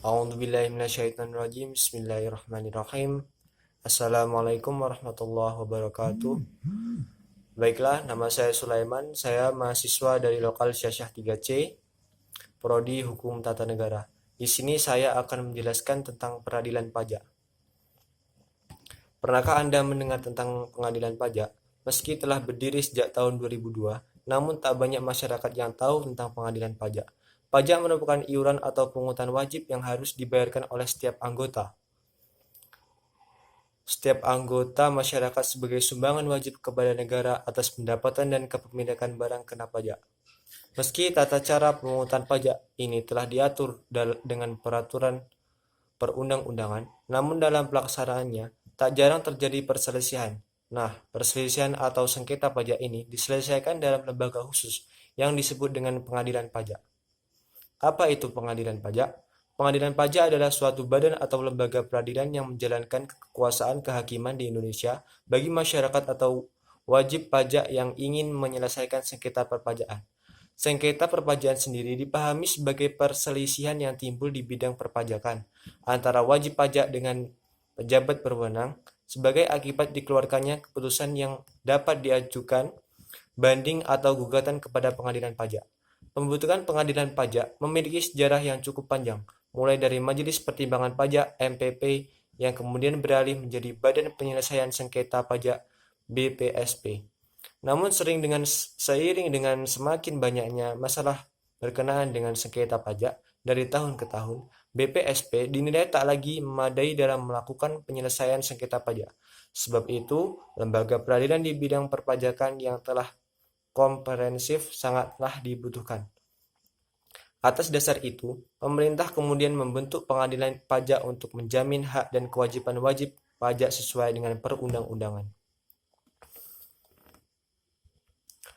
A'udzubillahi minasyaitonirrajim. Bismillahirrahmanirrahim. Assalamualaikum warahmatullahi wabarakatuh. Baiklah, nama saya Sulaiman. Saya mahasiswa dari Lokal Syasyah 3C, Prodi Hukum Tata Negara. Di sini saya akan menjelaskan tentang peradilan pajak. Pernahkah Anda mendengar tentang pengadilan pajak? Meski telah berdiri sejak tahun 2002, namun tak banyak masyarakat yang tahu tentang pengadilan pajak. Pajak merupakan iuran atau pungutan wajib yang harus dibayarkan oleh setiap anggota. Setiap anggota masyarakat sebagai sumbangan wajib kepada negara atas pendapatan dan kepemilikan barang kena pajak. Meski tata cara pemungutan pajak ini telah diatur dengan peraturan perundang-undangan, namun dalam pelaksanaannya tak jarang terjadi perselisihan. Nah, perselisihan atau sengketa pajak ini diselesaikan dalam lembaga khusus yang disebut dengan pengadilan pajak. Apa itu pengadilan pajak? Pengadilan pajak adalah suatu badan atau lembaga peradilan yang menjalankan kekuasaan kehakiman di Indonesia bagi masyarakat atau wajib pajak yang ingin menyelesaikan sengketa perpajakan. Sengketa perpajakan sendiri dipahami sebagai perselisihan yang timbul di bidang perpajakan antara wajib pajak dengan pejabat berwenang sebagai akibat dikeluarkannya keputusan yang dapat diajukan banding atau gugatan kepada pengadilan pajak. Pembentukan pengadilan pajak memiliki sejarah yang cukup panjang, mulai dari Majelis Pertimbangan Pajak (MPP) yang kemudian beralih menjadi Badan Penyelesaian Sengketa Pajak (BPSP). Namun seiring dengan semakin banyaknya masalah berkenaan dengan sengketa pajak dari tahun ke tahun, BPSP dinilai tak lagi memadai dalam melakukan penyelesaian sengketa pajak. Sebab itu, lembaga peradilan di bidang perpajakan yang telah komprehensif sangatlah dibutuhkan. Atas dasar itu, pemerintah kemudian membentuk pengadilan pajak untuk menjamin hak dan kewajiban wajib pajak sesuai dengan perundang-undangan.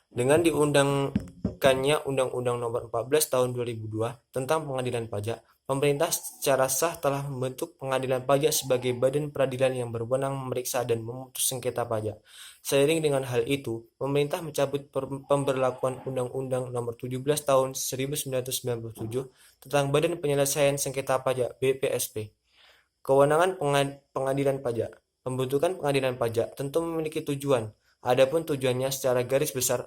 Dengan diundangkannya Undang-Undang Nomor 14 Tahun 2002 tentang Pengadilan Pajak, pemerintah secara sah telah membentuk pengadilan pajak sebagai badan peradilan yang berwenang memeriksa dan memutus sengketa pajak. Seiring dengan hal itu, pemerintah mencabut pemberlakuan Undang-Undang Nomor 17 Tahun 1997 tentang Badan Penyelesaian Sengketa Pajak (BPSP). Kewenangan pengadilan pajak. Pembentukan pengadilan pajak tentu memiliki tujuan. Adapun tujuannya secara garis besar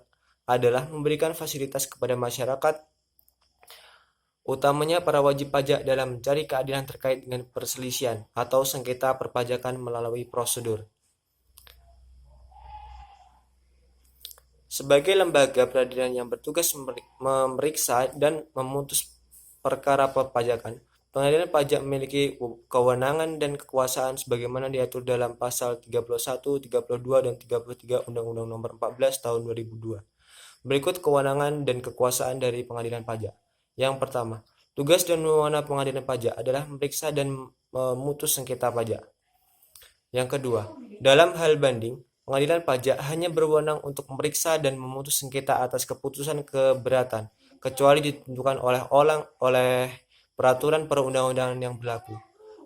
adalah memberikan fasilitas kepada masyarakat, utamanya para wajib pajak dalam mencari keadilan terkait dengan perselisihan atau sengketa perpajakan melalui prosedur. Sebagai lembaga peradilan yang bertugas memeriksa dan memutus perkara perpajakan, pengadilan pajak memiliki kewenangan dan kekuasaan sebagaimana diatur dalam pasal 31, 32, dan 33 Undang-Undang Nomor 14 Tahun 2002. Berikut kewenangan dan kekuasaan dari pengadilan pajak. Yang pertama, tugas dan wewenang pengadilan pajak adalah memeriksa dan memutus sengketa pajak. Yang kedua, dalam hal banding, pengadilan pajak hanya berwenang untuk memeriksa dan memutus sengketa atas keputusan keberatan, kecuali ditentukan oleh peraturan perundang-undangan yang berlaku.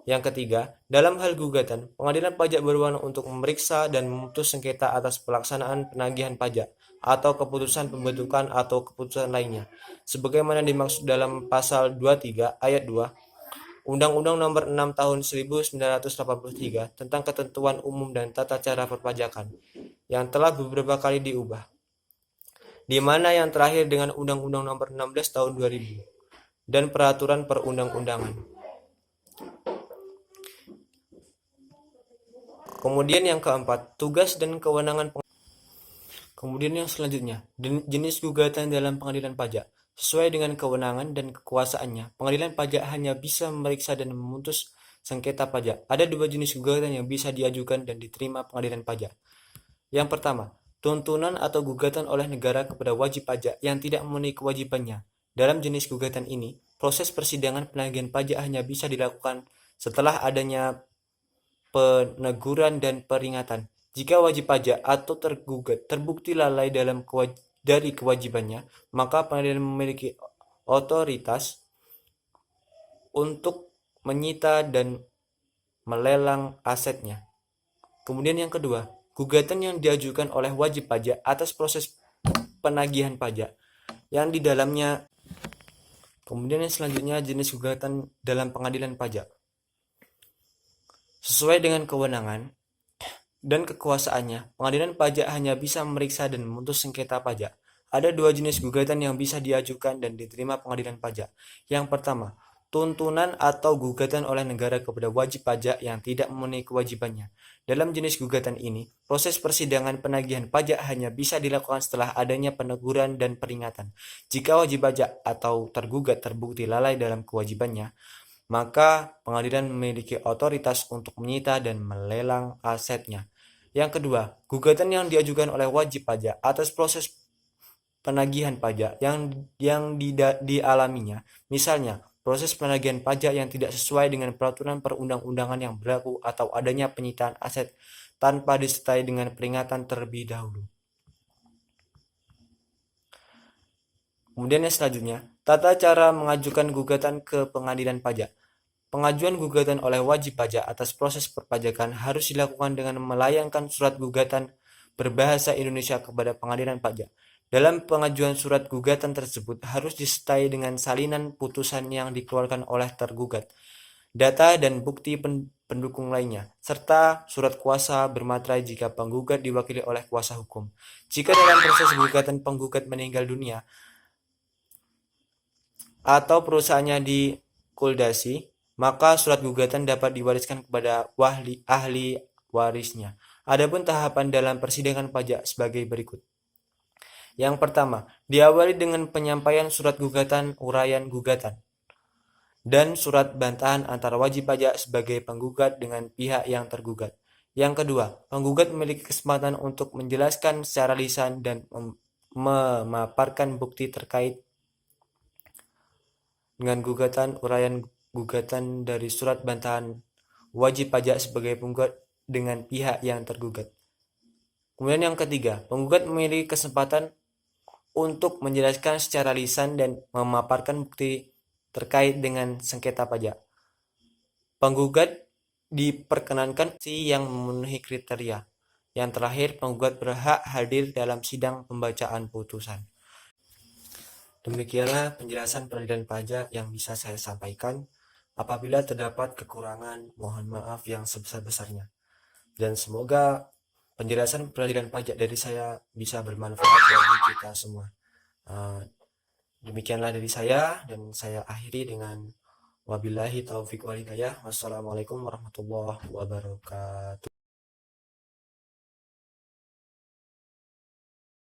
Yang ketiga, dalam hal gugatan, pengadilan pajak berwenang untuk memeriksa dan memutus sengketa atas pelaksanaan penagihan pajak atau keputusan pembentukan atau keputusan lainnya, sebagaimana dimaksud dalam pasal 23 ayat 2 Undang-Undang Nomor 6 Tahun 1983 tentang Ketentuan Umum dan Tata Cara Perpajakan, yang telah beberapa kali diubah, di mana yang terakhir dengan Undang-Undang Nomor 16 Tahun 2000 dan Peraturan Perundang-undangan. Kemudian yang keempat, tugas dan kewenangan. Kemudian yang selanjutnya, jenis gugatan dalam pengadilan pajak. Sesuai dengan kewenangan dan kekuasaannya, pengadilan pajak hanya bisa memeriksa dan memutus sengketa pajak. Ada dua jenis gugatan yang bisa diajukan dan diterima pengadilan pajak. Yang pertama, tuntunan atau gugatan oleh negara kepada wajib pajak yang tidak memenuhi kewajibannya. Dalam jenis gugatan ini, proses persidangan penagihan pajak hanya bisa dilakukan setelah adanya peneguran dan peringatan. Jika wajib pajak atau tergugat terbukti lalai dari kewajibannya, maka pengadilan memiliki otoritas untuk menyita dan melelang asetnya. Kemudian yang kedua, gugatan yang diajukan oleh wajib pajak atas proses penagihan pajak yang di dalamnya Kemudian yang selanjutnya jenis gugatan dalam pengadilan pajak. Sesuai dengan kewenangan dan kekuasaannya, pengadilan pajak hanya bisa memeriksa dan memutus sengketa pajak. Ada dua jenis gugatan yang bisa diajukan dan diterima pengadilan pajak. Yang pertama, tuntunan atau gugatan oleh negara kepada wajib pajak yang tidak memenuhi kewajibannya. Dalam jenis gugatan ini, proses persidangan penagihan pajak hanya bisa dilakukan setelah adanya peneguran dan peringatan. Jika wajib pajak atau tergugat terbukti lalai dalam kewajibannya, maka pengadilan memiliki otoritas untuk menyita dan melelang asetnya. Yang kedua, gugatan yang diajukan oleh wajib pajak atas proses penagihan pajak yang dialaminya, misalnya proses penagihan pajak yang tidak sesuai dengan peraturan perundang-undangan yang berlaku atau adanya penyitaan aset tanpa disertai dengan peringatan terlebih dahulu. Kemudian yang selanjutnya, tata cara mengajukan gugatan ke pengadilan pajak. Pengajuan gugatan oleh wajib pajak atas proses perpajakan harus dilakukan dengan melayangkan surat gugatan berbahasa Indonesia kepada pengadilan pajak. Dalam pengajuan surat gugatan tersebut harus disertai dengan salinan putusan yang dikeluarkan oleh tergugat, data dan bukti pendukung lainnya, serta surat kuasa bermaterai jika penggugat diwakili oleh kuasa hukum. Jika dalam proses gugatan penggugat meninggal dunia atau perusahaannya dikuldasi, maka surat gugatan dapat diwariskan kepada ahli warisnya. Adapun tahapan dalam persidangan pajak sebagai berikut. Yang pertama, diawali dengan penyampaian surat gugatan uraian gugatan dan surat bantahan antara wajib pajak sebagai penggugat dengan pihak yang tergugat. Yang kedua, penggugat memiliki kesempatan untuk menjelaskan secara lisan dan memaparkan bukti terkait dengan gugatan uraian gugatan dari surat bantahan wajib pajak sebagai penggugat dengan pihak yang tergugat. Kemudian yang ketiga, penggugat memiliki kesempatan untuk menjelaskan secara lisan dan memaparkan bukti terkait dengan sengketa pajak. Penggugat diperkenankan yang memenuhi kriteria. Yang terakhir, penggugat berhak hadir dalam sidang pembacaan putusan. Demikianlah penjelasan peradilan pajak yang bisa saya sampaikan. Apabila terdapat kekurangan, mohon maaf yang sebesar-besarnya. Dan semoga penjelasan peradilan pajak dari saya bisa bermanfaat bagi kita semua. Demikianlah dari saya dan saya akhiri dengan wabillahi taufiq wal hidayah. Wassalamualaikum warahmatullahi wabarakatuh.